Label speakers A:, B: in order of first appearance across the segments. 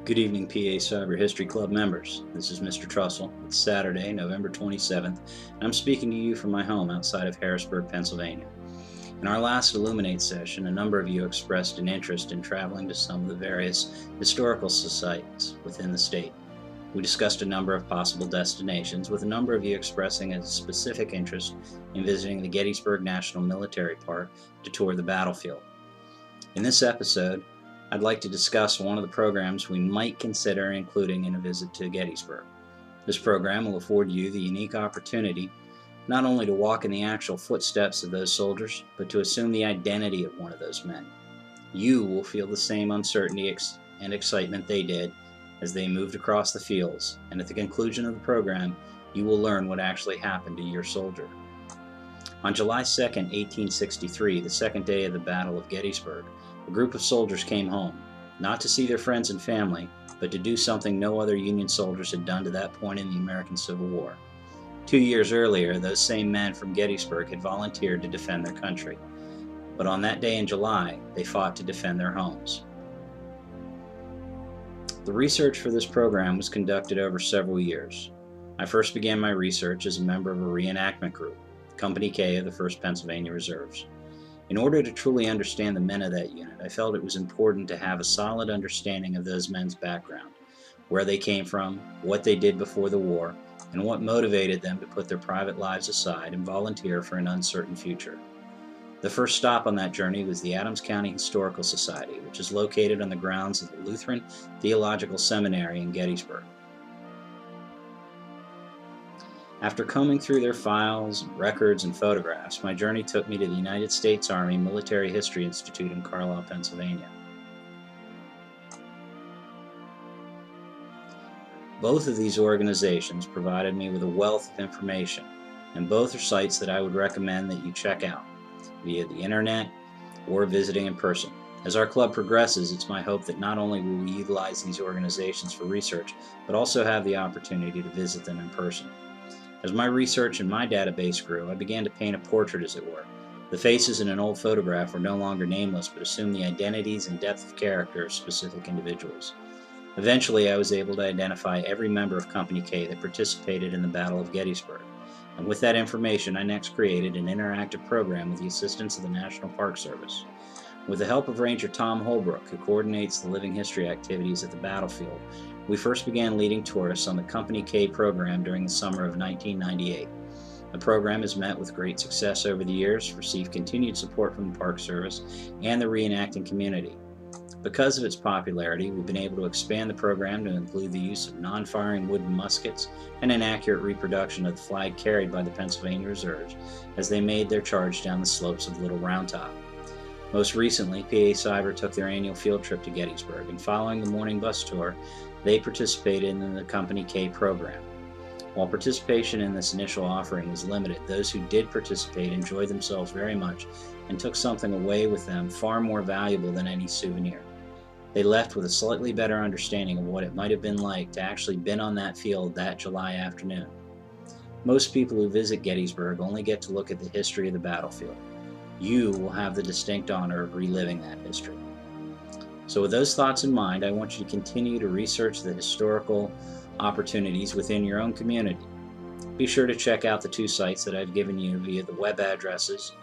A: Good evening, PA Cyber History Club members. This is Mr. Trussell. It's Saturday, November 27th, and I'm speaking to you from my home outside of Harrisburg, Pennsylvania. In our last Illuminate session, a number of you expressed an interest in traveling to some of the various historical sites within the state. We discussed a number of possible destinations, with a number of you expressing a specific interest in visiting the Gettysburg National Military Park to tour the battlefield. In this episode, I'd like to discuss one of the programs we might consider including in a visit to Gettysburg. This program will afford you the unique opportunity not only to walk in the actual footsteps of those soldiers, but to assume the identity of one of those men. You will feel the same uncertainty and excitement they did as they moved across the fields, and at the conclusion of the program, you will learn what actually happened to your soldier. On July 2, 1863, the second day of the Battle of Gettysburg, a group of soldiers came home, not to see their friends and family, but to do something no other Union soldiers had done to that point in the American Civil War. 2 years earlier, those same men from Gettysburg had volunteered to defend their country. But on that day in July, they fought to defend their homes. The research for this program was conducted over several years. I first began my research as a member of a reenactment group, Company K of the 1st Pennsylvania Reserves. In order to truly understand the men of that unit, I felt it was important to have a solid understanding of those men's background, where they came from, what they did before the war, and what motivated them to put their private lives aside and volunteer for an uncertain future. The first stop on that journey was the Adams County Historical Society, which is located on the grounds of the Lutheran Theological Seminary in Gettysburg. After combing through their files, records, and photographs, my journey took me to the United States Army Military History Institute in Carlisle, Pennsylvania. Both of these organizations provided me with a wealth of information, and both are sites that I would recommend that you check out via the internet or visiting in person. As our club progresses, it's my hope that not only will we utilize these organizations for research, but also have the opportunity to visit them in person. As my research and my database grew, I began to paint a portrait, as it were. The faces in an old photograph were no longer nameless, but assumed the identities and depth of character of specific individuals. Eventually, I was able to identify every member of Company K that participated in the Battle of Gettysburg. And with that information, I next created an interactive program with the assistance of the National Park Service. With the help of Ranger Tom Holbrook, who coordinates the living history activities at the battlefield, we first began leading tourists on the Company K program during the summer of 1998. The program has met with great success over the years, received continued support from the Park Service and the reenacting community. Because of its popularity, we've been able to expand the program to include the use of non-firing wooden muskets and an accurate reproduction of the flag carried by the Pennsylvania Reserves as they made their charge down the slopes of Little Round Top. Most recently, PA Cyber took their annual field trip to Gettysburg, and following the morning bus tour, they participated in the Company K program. While participation in this initial offering was limited, those who did participate enjoyed themselves very much and took something away with them far more valuable than any souvenir. They left with a slightly better understanding of what it might have been like to actually been on that field that July afternoon. Most people who visit Gettysburg only get to look at the history of the battlefield. You will have the distinct honor of reliving that history. So with those thoughts in mind, I want you to continue to research the historical opportunities within your own community. Be sure to check out the two sites that I've given you via the web addresses,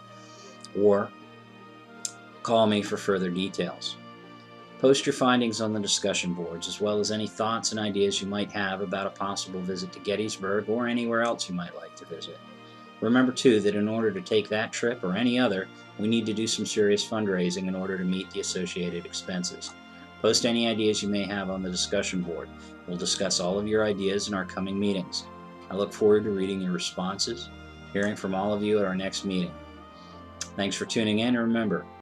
A: or call me for further details. Post your findings on the discussion boards, as well as any thoughts and ideas you might have about a possible visit to Gettysburg or anywhere else you might like to visit. Remember too that in order to take that trip or any other, we need to do some serious fundraising in order to meet the associated expenses. Post any ideas you may have on the discussion board. We'll discuss all of your ideas in our coming meetings. I look forward to reading your responses, hearing from all of you at our next meeting. Thanks for tuning in, and remember,